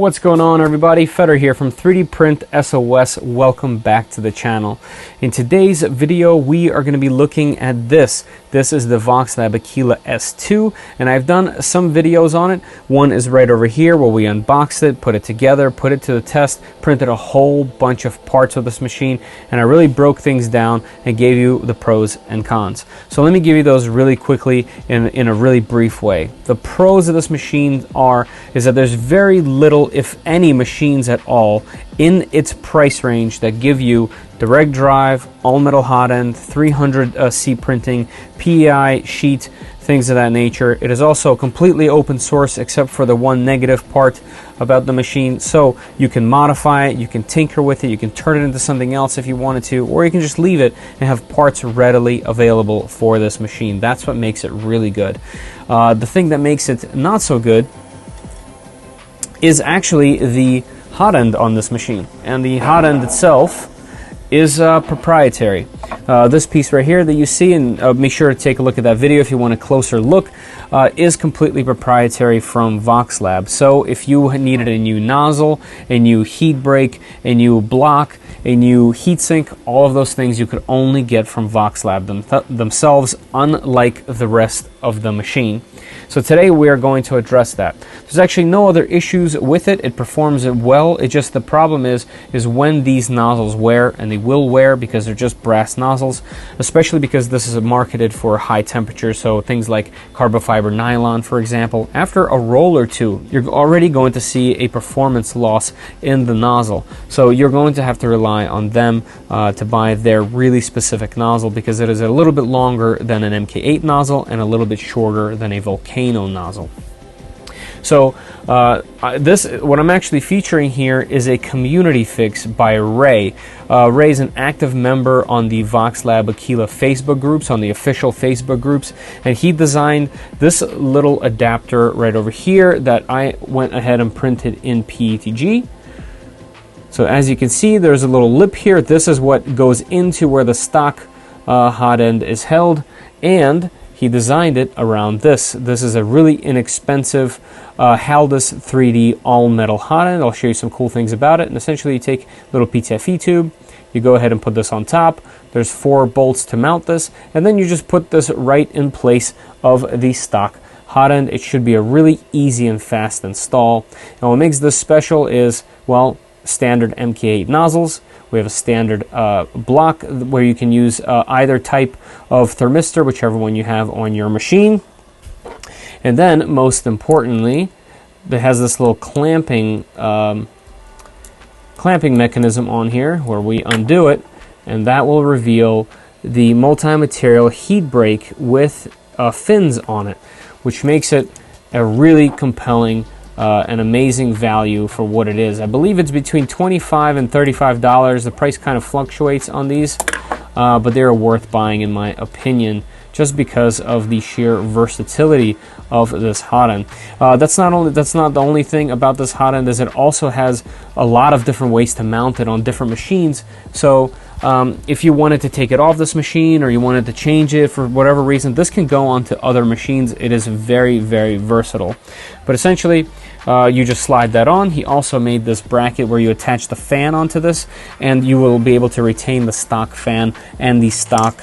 What's going on, everybody? Feder here from 3D Print SOS. Welcome back to the channel. In today's video, we are going to be looking at this. This is the Voxelab Aquila S2, and I've done some videos on it. One is right over here where we unboxed it, put it together, put it to the test, printed a whole bunch of parts of this machine, and I really broke things down and gave you the pros and cons. So let me give you those really quickly in a really brief way. The pros of this machine is that there's very little, if any, machines at all in its price range that give you direct drive, all metal hot end, 300C printing, PEI sheet, things of that nature. It is also completely open source except for the one negative part about the machine. So you can modify it, you can tinker with it, you can turn it into something else if you wanted to, or you can just leave it and have parts readily available for this machine. That's what makes it really good. The thing that makes it not so good is actually the hot end on this machine, and the hot end itself is proprietary. This piece right here that you see, and make sure to take a look at that video if you want a closer look, is completely proprietary from Voxelab. So if you needed a new nozzle, a new heat break, a new block, a new heatsink, all of those things you could only get from Voxelab themselves, unlike the rest of the machine. So today we are going to address that. There's actually no other issues with it. It performs it well. It just, the problem is when these nozzles wear, and they will wear because they're just brass nozzles, especially because this is marketed for high temperature. So things like carbon fiber nylon, for example, after a roll or two, you're already going to see a performance loss in the nozzle. So you're going to have to rely on them to buy their really specific nozzle, because it is a little bit longer than an MK8 nozzle and a little bit shorter than a Volcano nozzle. So what I'm actually featuring here is a community fix by Ray. Ray is an active member on the Voxelab Aquila Facebook groups, on the official Facebook groups, and he designed this little adapter right over here that I went ahead and printed in PETG. So as you can see, there's a little lip here. This is what goes into where the stock hot end is held, and he designed it around this. This is a really inexpensive Haldus 3D all-metal hot end. I'll show you some cool things about it. And essentially you take a little PTFE tube, you go ahead and put this on top. There's 4 bolts to mount this, and then you just put this right in place of the stock hot end. It should be a really easy and fast install. And what makes this special is, well, standard MK8 nozzles. We have a standard block where you can use either type of thermistor, whichever one you have on your machine. And then, most importantly, it has this little clamping mechanism on here where we undo it, and that will reveal the multi-material heat break with fins on it, which makes it a really compelling an amazing value for what it is. I believe it's between $25 and $35. The price kind of fluctuates on these, but they're worth buying in my opinion, just because of the sheer versatility of this hot end. That's not the only thing about this hot end, is it also has a lot of different ways to mount it on different machines. So if you wanted to take it off this machine, or you wanted to change it for whatever reason, this can go onto other machines. It is very, very versatile. But essentially, you just slide that on. He also made this bracket where you attach the fan onto this, and you will be able to retain the stock fan and the stock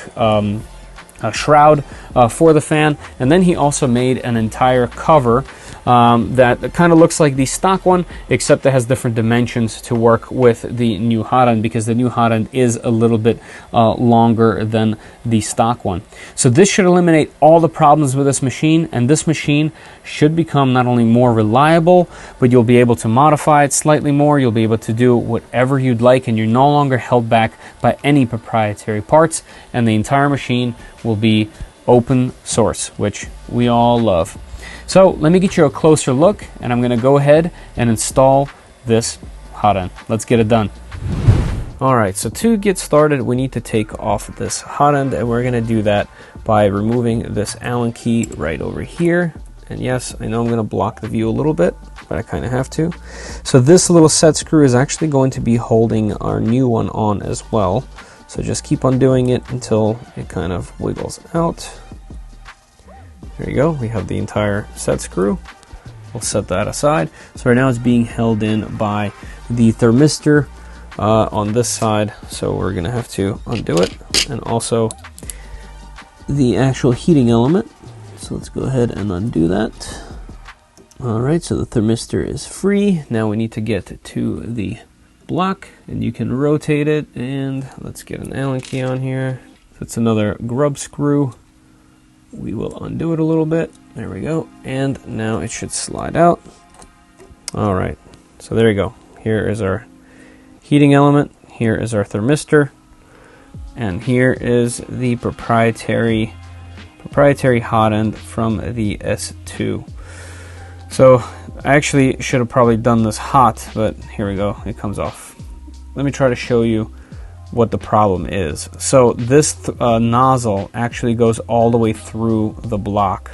shroud for the fan. And then he also made an entire cover that kind of looks like the stock one, except it has different dimensions to work with the new hot end, because the new hot end is a little bit longer than the stock one. So this should eliminate all the problems with this machine, and this machine should become not only more reliable, but you'll be able to modify it slightly more. You'll be able to do whatever you'd like, and you're no longer held back by any proprietary parts, and the entire machine will be open source, which we all love. So let me get you a closer look, and I'm going to go ahead and install this hot end. Let's get it done. Alright, so to get started, we need to take off this hot end, and we're going to do that by removing this Allen key right over here. And yes, I know I'm going to block the view a little bit, but I kind of have to. So this little set screw is actually going to be holding our new one on as well. So just keep on doing it until it kind of wiggles out. There you go, we have the entire set screw. we'll set that aside. So right now it's being held in by the thermistor on this side, so we're gonna have to undo it, and also the actual heating element. So let's go ahead and undo that. All right, so the thermistor is free. Now we need to get to the block, and you can rotate it, and let's get an Allen key on here. So it's another grub screw. We will undo it a little bit. There we go. And now it should slide out. All right, so there you go. Here is our heating element. Here is our thermistor. And here is the proprietary hot end from the S2. So I actually should have probably done this hot, but here we go, it comes off. Let me try to show you what the problem is. So this nozzle actually goes all the way through the block,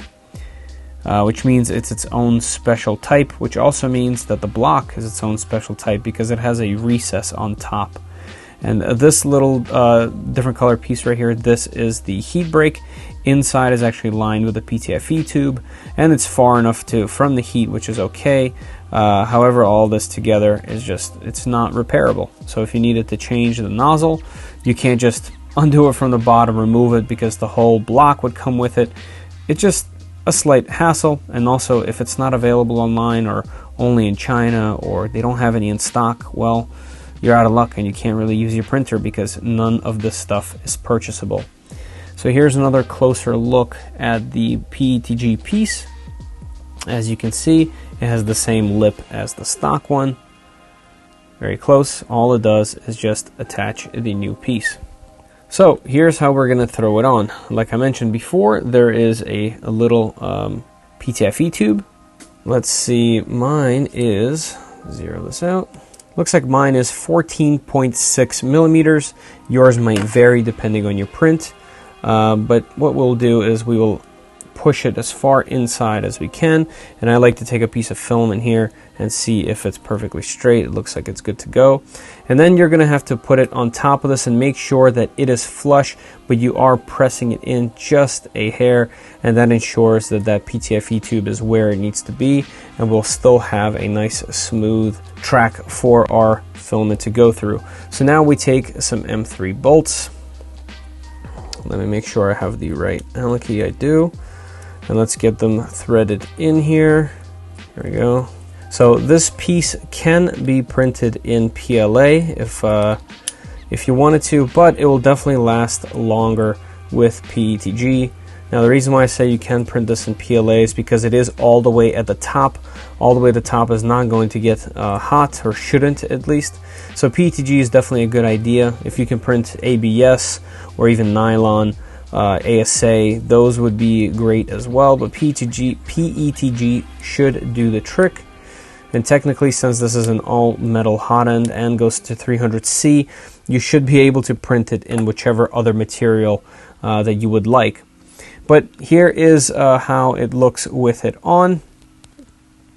which means it's its own special type, which also means that the block is its own special type because it has a recess on top. And this little different color piece right here, this is the heat break. Inside is actually lined with a PTFE tube, and it's far enough from the heat, which is okay. However, all this together is just, it's not repairable. So if you needed to change the nozzle, you can't just undo it from the bottom, remove it, because the whole block would come with it. It's just a slight hassle, and also if it's not available online or only in China, or they don't have any in stock, well, you're out of luck and you can't really use your printer because none of this stuff is purchasable. So here's another closer look at the PETG piece. As you can see, it has the same lip as the stock one. Very close. All it does is just attach the new piece. So here's how we're going to throw it on. Like I mentioned before, there is a little PTFE tube. Let's see, mine is, zero this out. Looks like mine is 14.6 millimeters. Yours might vary depending on your print. But what we'll do is we will push it as far inside as we can, and I like to take a piece of filament here and see if it's perfectly straight. It looks like it's good to go. And then you're going to have to put it on top of this and make sure that it is flush, but you are pressing it in just a hair, and that ensures that that PTFE tube is where it needs to be, and we'll still have a nice smooth track for our filament to go through. So now we take some M3 bolts. Let me make sure I have the right Allen key. I do. And let's get them threaded in here. Here we go. So this piece can be printed in PLA if you wanted to, but it will definitely last longer with PETG. Now the reason why I say you can print this in PLA is because it is all the way at the top. All the way at the top is not going to get hot, or shouldn't at least. So PETG is definitely a good idea. If you can print ABS or even nylon, ASA, those would be great as well, but PETG should do the trick. And technically, since this is an all metal hot end and goes to 300C, you should be able to print it in whichever other material that you would like. But here is how it looks with it on.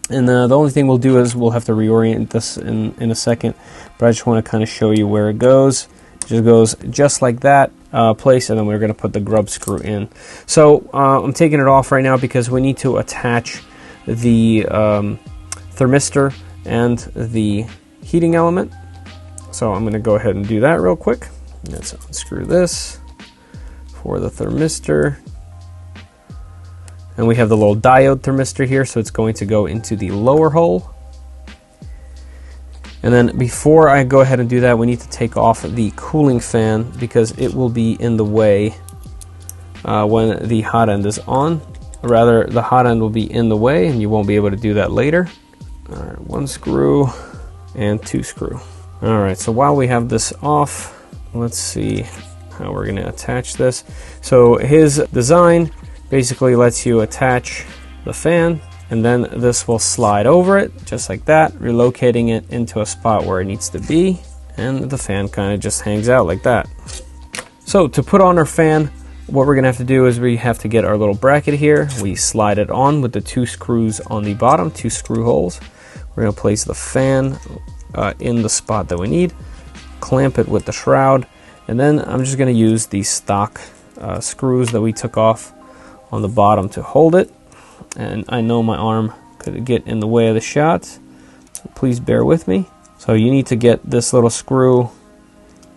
And the only thing we'll do is we'll have to reorient this in a second, but I just want to kind of show you where it goes. It just goes just like that place, and then we're going to put the grub screw in. So I'm taking it off right now because we need to attach the thermistor and the heating element. So I'm going to go ahead and do that real quick. Let's unscrew this for the thermistor. And we have the little diode thermistor here, so it's going to go into the lower hole. And then before I go ahead and do that, we need to take off the cooling fan because it will be in the way when the hot end is on. Or rather, the hot end will be in the way and you won't be able to do that later. All right, 1 screw and 2 screw. All right, so while we have this off, let's see how we're gonna attach this. So his design basically lets you attach the fan, and then this will slide over it just like that, relocating it into a spot where it needs to be, and the fan kind of just hangs out like that. So to put on our fan, what we're gonna have to do is we have to get our little bracket here. We slide it on with the 2 screws on the bottom, 2 screw holes. We're gonna place the fan in the spot that we need, clamp it with the shroud, and then I'm just gonna use the stock screws that we took off on the bottom to hold it. And I know my arm could get in the way of the shot, so please bear with me. So you need to get this little screw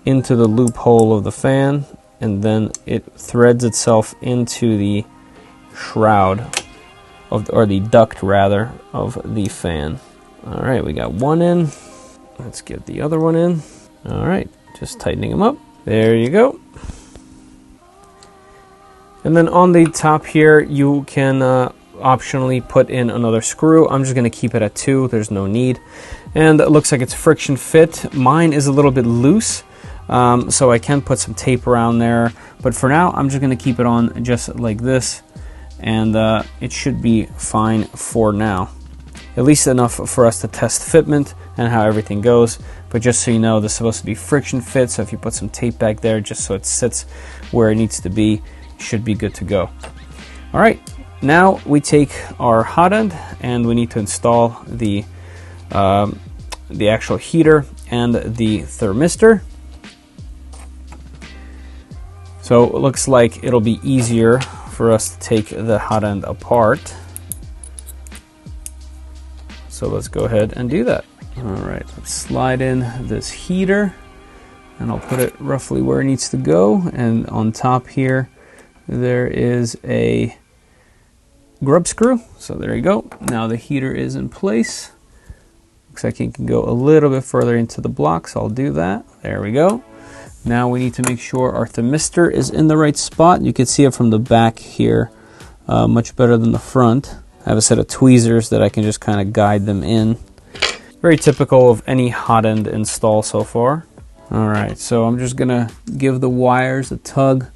into the loophole of the fan, and then it threads itself into the shroud of, or the duct rather, of the fan. All right, we got one in. Let's get the other one in. All right, just tightening them up. There you go. And then on the top here, you can optionally put in another screw. I'm just going to keep it at 2. There's no need. And it looks like it's friction fit. Mine is a little bit loose, so I can put some tape around there. But for now, I'm just going to keep it on just like this, and it should be fine for now. At least enough for us to test fitment and how everything goes. But just so you know, this is supposed to be friction fit, so if you put some tape back there just so it sits where it needs to be, it should be good to go. All right, now we take our hot end and we need to install the actual heater and the thermistor. So it looks like it'll be easier for us to take the hot end apart. So let's go ahead and do that. All right, let's slide in this heater, and I'll put it roughly where it needs to go. And on top here, there is a grub screw. So there you go. Now the heater is in place. Looks like it can go a little bit further into the block, so I'll do that. There we go. Now we need to make sure our thermistor is in the right spot. You can see it from the back here, much better than the front. I have a set of tweezers that I can just kind of guide them in. Very typical of any hot end install so far. All right, so I'm just gonna give the wires a tug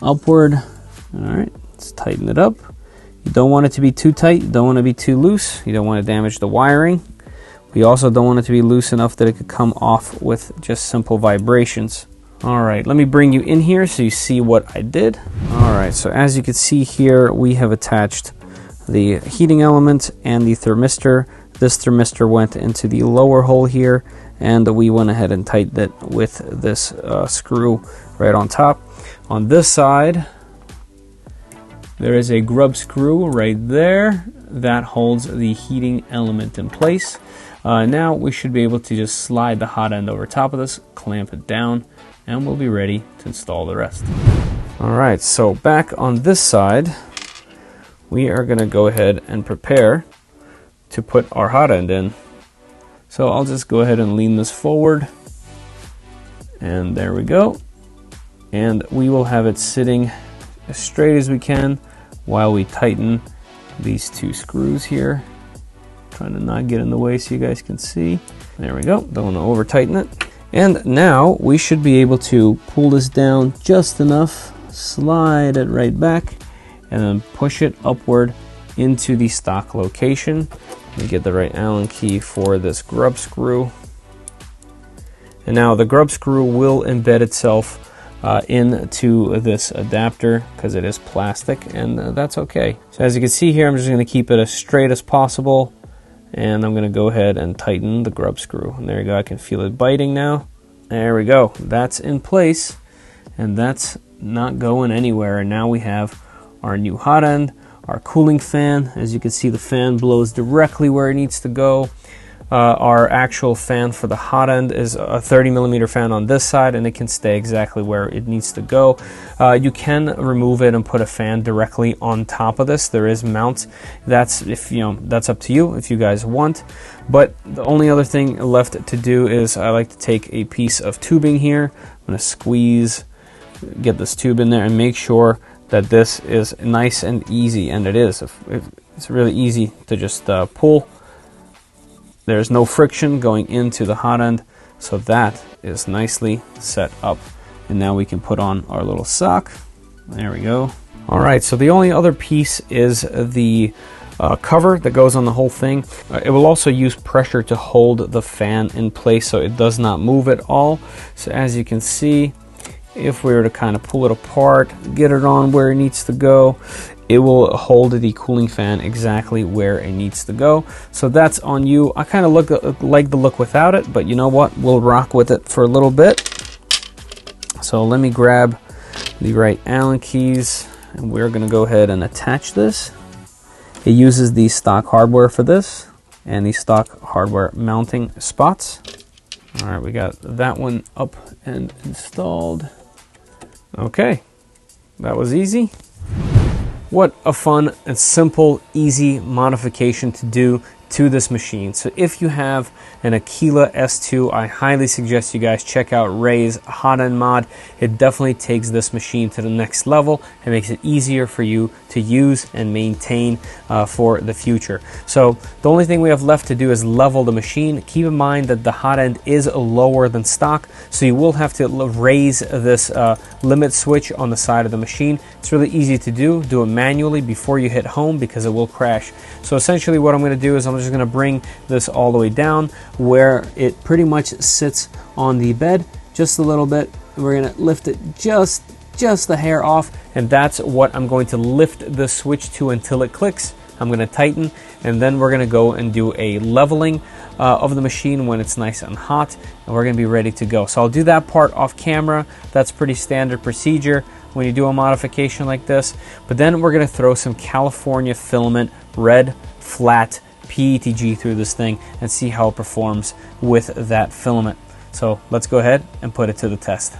upward. All right, let's tighten it up. You don't want it to be too tight, you don't want to be too loose, you don't want to damage the wiring. We also don't want it to be loose enough that it could come off with just simple vibrations. All right, let me bring you in here so you see what I did. All right, so as you can see here, we have attached the heating element and the thermistor. This thermistor went into the lower hole here, and we went ahead and tightened it with this screw right on top. On this side, there is a grub screw right there that holds the heating element in place. Now we should be able to just slide the hot end over top of this, clamp it down, and we'll be ready to install the rest. All right, so back on this side, we are going to go ahead and prepare to put our hot end in. So I'll just go ahead and lean this forward, and there we go. And we will have it sitting as straight as we can while we tighten these two screws here. Trying to not get in the way so you guys can see. There we go, don't want to over tighten it. And now we should be able to pull this down just enough, slide it right back, and then push it upward into the stock location. Let me get the right Allen key for this grub screw. And now the grub screw will embed itself into this adapter because it is plastic, and that's okay. So as you can see here, I'm just going to keep it as straight as possible, and I'm going to go ahead and tighten the grub screw. And there you go, I can feel it biting now. There we go, that's in place, and that's not going anywhere. And now we have our new hot end, our cooling fan. As you can see, the fan blows directly where it needs to go. Our actual fan for the hot end is a 30mm fan on this side, and it can stay exactly where it needs to go. You can remove it and put a fan directly on top of this. There is mounts. That's that's up to you if you guys want. But the only other thing left to do is I like to take a piece of tubing here. I'm going to squeeze, get this tube in there, and make sure that this is nice and easy, and it is. It's really easy to just pull. There's no friction going into the hot end, so that is nicely set up. And now we can put on our little sock. There we go. All right, so the only other piece is the cover that goes on the whole thing. It will also use pressure to hold the fan in place so it does not move at all. So as you can see, if we were to kind of pull it apart, get it on where it needs to go, it will hold the cooling fan exactly where it needs to go. So that's on you. I kind of like the look without it, but you know what? We'll rock with it for a little bit. So let me grab the right Allen keys, and we're going to go ahead and attach this. It uses the stock hardware for this and the stock hardware mounting spots. All right, we got that one up and installed. Okay, that was easy. What a fun and simple, easy modification to do to this machine. So if you have an Aquila S2, I highly suggest you guys check out Ray's hotend mod. It definitely takes this machine to the next level and makes it easier for you to use and maintain for the future. So the only thing we have left to do is level the machine. Keep in mind that the hotend is lower than stock, so you will have to raise this limit switch on the side of the machine. It's really easy to do. Do it manually before you hit home because it will crash. So essentially what I'm going to do is I'm just going to bring this all the way down where it pretty much sits on the bed just a little bit. We're going to lift it just the hair off, and that's what I'm going to lift the switch to until it clicks. I'm going to tighten, and then we're going to go and do a leveling of the machine when it's nice and hot, and we're going to be ready to go. So I'll do that part off camera. That's pretty standard procedure when you do a modification like this. But then we're going to throw some California Filament red flat PETG through this thing and see how it performs with that filament. So let's go ahead and put it to the test.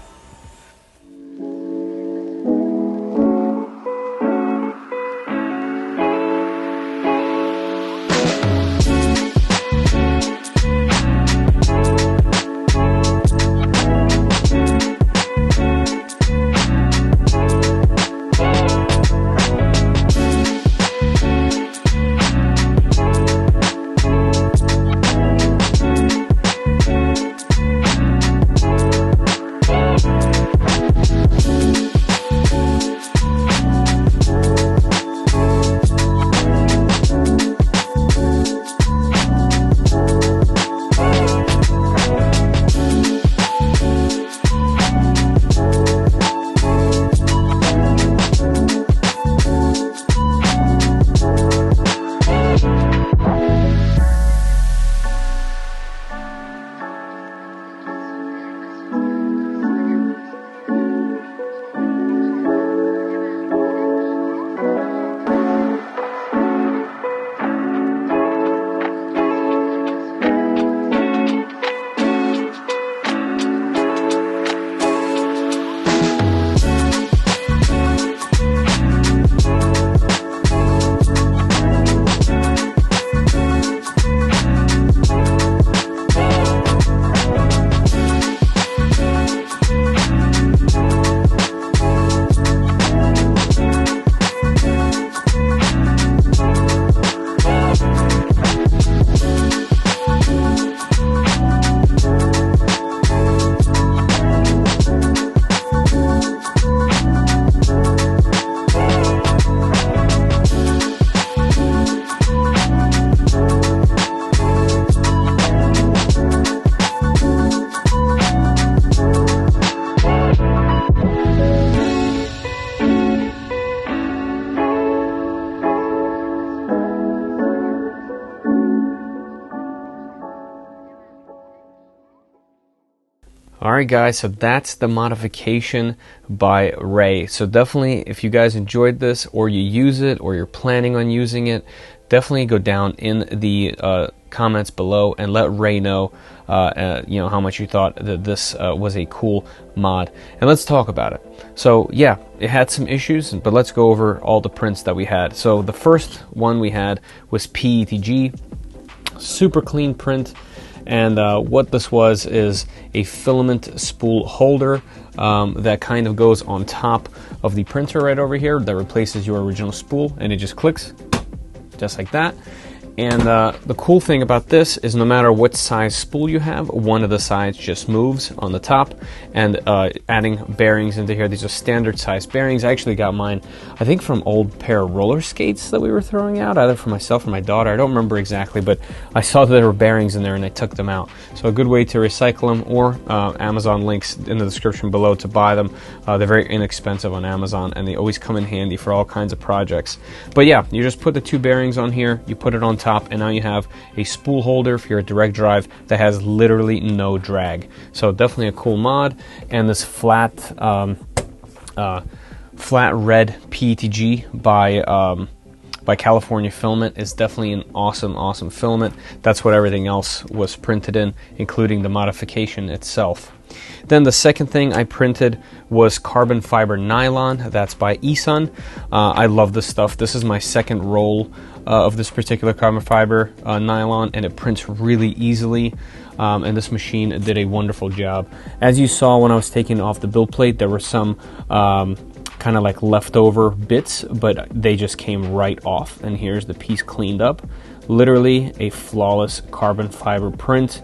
Alright guys, so that's the modification by Ray. So definitely, if you guys enjoyed this, or you use it, or you're planning on using it, definitely go down in the comments below and let Ray know, you know, how much you thought that this was a cool mod. And let's talk about it. So yeah, it had some issues, but let's go over all the prints that we had. So the first one we had was PETG, super clean print. And what this was is a filament spool holder that kind of goes on top of the printer right over here that replaces your original spool, and it just clicks just like that. And the cool thing about this is no matter what size spool you have, one of the sides just moves on the top. And adding bearings into here, these are standard size bearings. I actually got mine, I think, from old pair of roller skates that we were throwing out, either for myself or my daughter. I don't remember exactly, but I saw that there were bearings in there and I took them out. So a good way to recycle them, or Amazon links in the description below to buy them. They're very inexpensive on Amazon, and they always come in handy for all kinds of projects. But yeah, you just put the two bearings on here, you put it on top, and now you have a spool holder for your direct drive that has literally no drag. So definitely a cool mod. And this flat flat red PETG by by California Filament is definitely an awesome filament. That's what everything else was printed in, including the modification itself. Then the second thing I printed was carbon fiber nylon. That's by Esun. I love this stuff. This is my second roll of this particular carbon fiber nylon, and it prints really easily. And this machine did a wonderful job. As you saw when I was taking off the build plate, there were some kind of like leftover bits, but they just came right off. And here's the piece cleaned up. Literally a flawless carbon fiber print.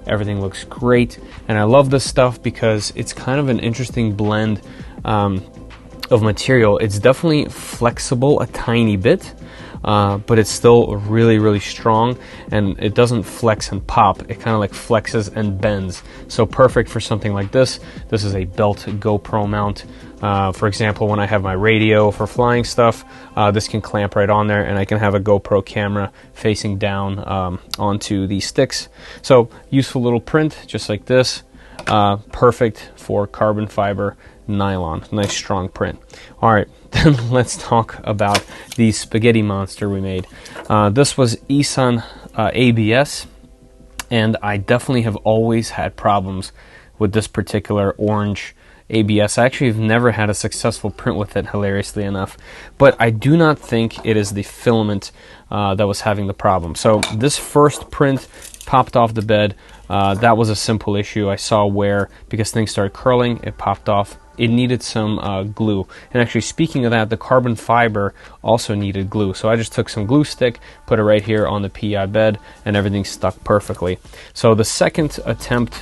Everything looks great, and I love this stuff because it's kind of an interesting blend of material. It's definitely flexible a tiny bit, but it's still really strong, and it doesn't flex and pop. It kind of like flexes and bends. So perfect for something like this. This is a belt GoPro mount. For example, when I have my radio for flying stuff, this can clamp right on there, and I can have a GoPro camera facing down onto these sticks. So useful little print, just like this. Perfect for carbon fiber nylon. Nice strong print. All right, then let's talk about the spaghetti monster we made. This was Esun ABS, and I definitely have always had problems with this particular orange ABS. I actually have never had a successful print with it, hilariously enough, but I do not think it is the filament that was having the problem. So this first print popped off the bed. That was a simple issue. I saw where, because things started curling, it popped off. It needed some glue. And actually, speaking of that, the carbon fiber also needed glue. So I just took some glue stick, put it right here on the PI bed, and everything stuck perfectly. So the second attempt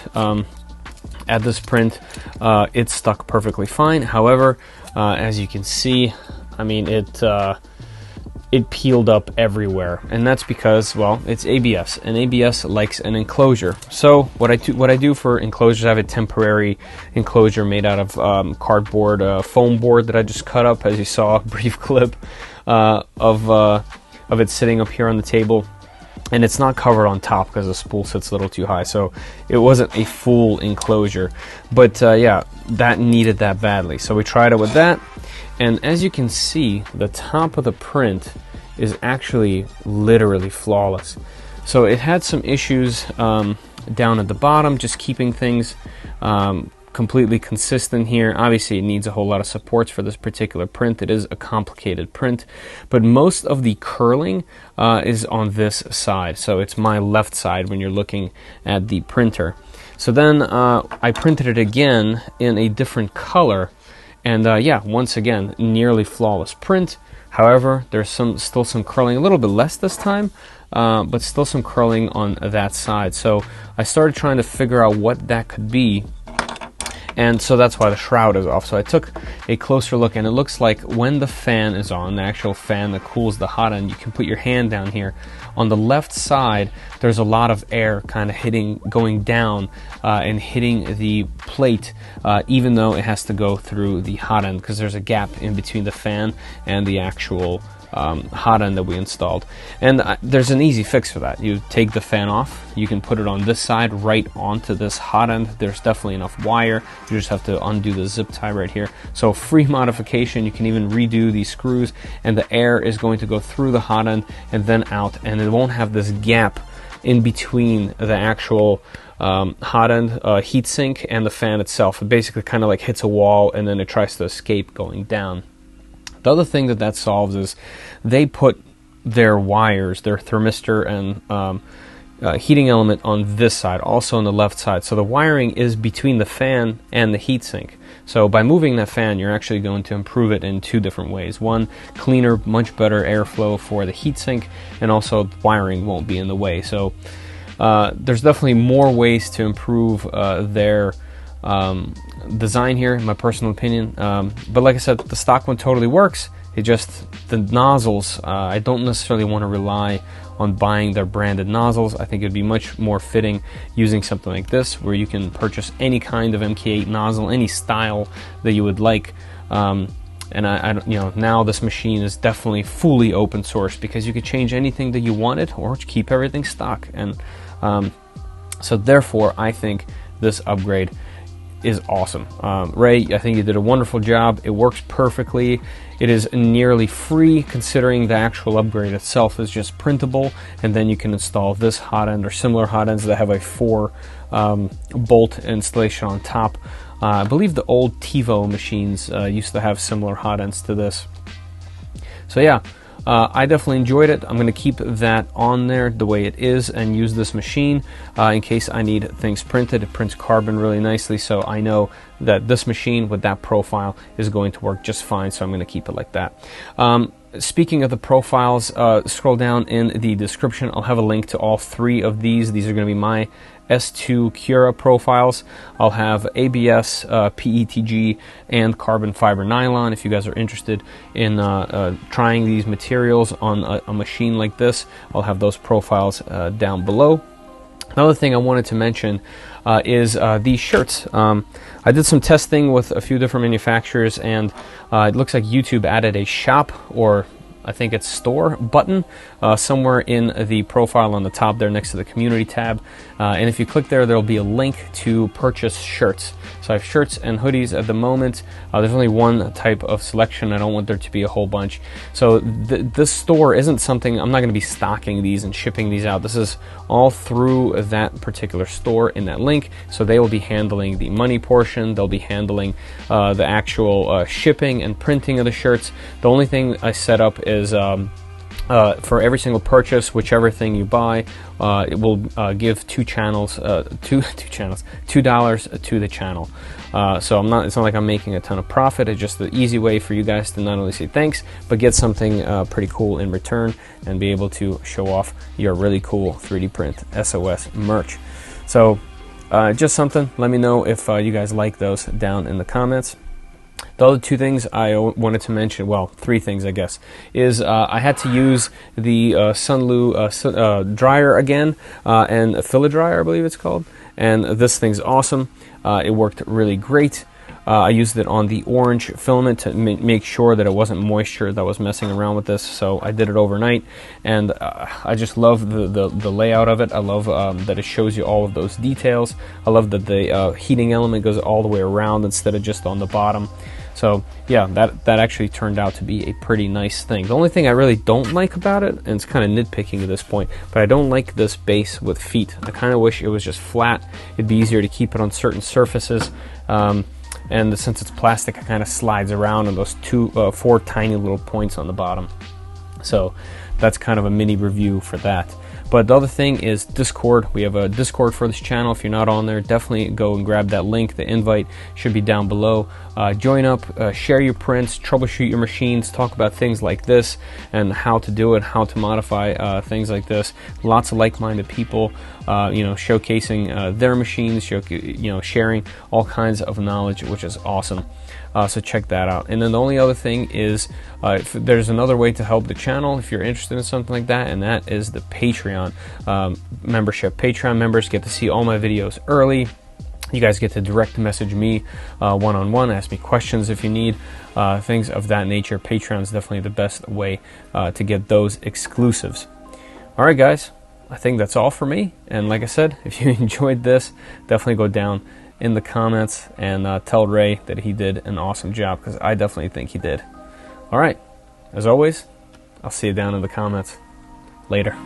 at this print, it stuck perfectly fine. However, as you can see, I mean, it peeled up everywhere, and that's because, well, it's ABS, and ABS likes an enclosure. So what I do for enclosures, I have a temporary enclosure made out of cardboard foam board that I just cut up, as you saw a brief clip of it sitting up here on the table. And it's not covered on top because the spool sits a little too high, so it wasn't a full enclosure. But yeah, that needed that badly. So we tried it with that, and as you can see, the top of the print is actually literally flawless. So it had some issues down at the bottom, just keeping things completely consistent here. Obviously, it needs a whole lot of supports for this particular print. It is a complicated print, but most of the curling is on this side. So it's my left side when you're looking at the printer. So then I printed it again in a different color, and yeah, once again, nearly flawless print. However, there's still some curling, a little bit less this time, but still some curling on that side. So I started trying to figure out what that could be. And so that's why the shroud is off. So I took a closer look, and it looks like when the fan is on, the actual fan that cools the hot end, you can put your hand down here. On the left side, there's a lot of air kind of going down and hitting the plate, even though it has to go through the hot end, because there's a gap in between the fan and the actual hot end that we installed. And there's an easy fix for that. You take the fan off, you can put it on this side right onto this hot end. There's definitely enough wire. You just have to undo the zip tie right here. So free modification. You can even redo these screws, and the air is going to go through the hot end and then out, and it won't have this gap in between the actual hot end heatsink and the fan itself. It basically kind of like hits a wall, and then it tries to escape going down. The other thing that solves is they put their wires, their thermistor and heating element on this side, also on the left side. So the wiring is between the fan and the heatsink. So by moving that fan, you're actually going to improve it in two different ways. One, cleaner, much better airflow for the heatsink, and also wiring won't be in the way. So there's definitely more ways to improve their design here, in my personal opinion, but like I said, the stock one totally works. It just, the nozzles, I don't necessarily want to rely on buying their branded nozzles. I think it'd be much more fitting using something like this, where you can purchase any kind of MK8 nozzle, any style that you would like. And I you know, now this machine is definitely fully open source, because you could change anything that you wanted or keep everything stock. And so therefore, I think this upgrade is awesome. Ray, I think you did a wonderful job. It works perfectly. It is nearly free, considering the actual upgrade itself is just printable, and then you can install this hot end or similar hot ends that have a 4 bolt installation on top. I believe the old TiVo machines used to have similar hot ends to this. So yeah, I definitely enjoyed it. I'm going to keep that on there the way it is and use this machine in case I need things printed. It prints carbon really nicely, so I know that this machine with that profile is going to work just fine, so I'm going to keep it like that. Speaking of the profiles, scroll down in the description. I'll have a link to all 3 of these. These are going to be my S2 Cura Profiles. I'll have ABS, PETG, and carbon fiber nylon. If you guys are interested in trying these materials on a machine like this, I'll have those profiles down below. Another thing I wanted to mention is these shirts. I did some testing with a few different manufacturers, and it looks like YouTube added a shop, or I think it's store button somewhere in the profile on the top there next to the community tab, and if you click there, there'll be a link to purchase shirts. So I have shirts and hoodies at the moment. There's only one type of selection. I don't want there to be a whole bunch. So this store isn't something, I'm not going to be stocking these and shipping these out. This is all through that particular store in that link. So they will be handling the money portion. They'll be handling the actual shipping and printing of the shirts. The only thing I set up is for every single purchase, whichever thing you buy, it will give $2 to the channel. So it's not like I'm making a ton of profit. It's just the easy way for you guys to not only say thanks, but get something pretty cool in return and be able to show off your really cool 3D print SOS merch. So just something. Let me know if you guys like those down in the comments. The other 2 things I wanted to mention, well, 3 things I guess, is I had to use the Sunlu dryer again, and FilaDryer I believe it's called, and this thing's awesome. It worked really great. I used it on the orange filament to make sure that it wasn't moisture that was messing around with this, so I did it overnight, and I just love the layout of it. I love that it shows you all of those details. I love that the heating element goes all the way around instead of just on the bottom. So yeah, that actually turned out to be a pretty nice thing. The only thing I really don't like about it, and it's kind of nitpicking at this point, but I don't like this base with feet. I kind of wish it was just flat. It'd be easier to keep it on certain surfaces. And since it's plastic, it kind of slides around on those 4 tiny little points on the bottom. So that's kind of a mini review for that. But the other thing is Discord. We have a Discord for this channel. If you're not on there, definitely go and grab that link. The invite should be down below. Join up, share your prints, troubleshoot your machines, talk about things like this and how to do it, how to modify things like this. Lots of like-minded people, showcasing their machines, sharing all kinds of knowledge, which is awesome. So check that out. And then the only other thing is there's another way to help the channel if you're interested in something like that, and that is the Patreon membership. Patreon members get to see all my videos early. You guys get to direct message me one-on-one, ask me questions if you need, things of that nature. Patreon is definitely the best way to get those exclusives. All right, guys, I think that's all for me. And like I said, if you enjoyed this, definitely go down in the comments and tell Ray that he did an awesome job, because I definitely think he did. All right, as always, I'll see you down in the comments. Later.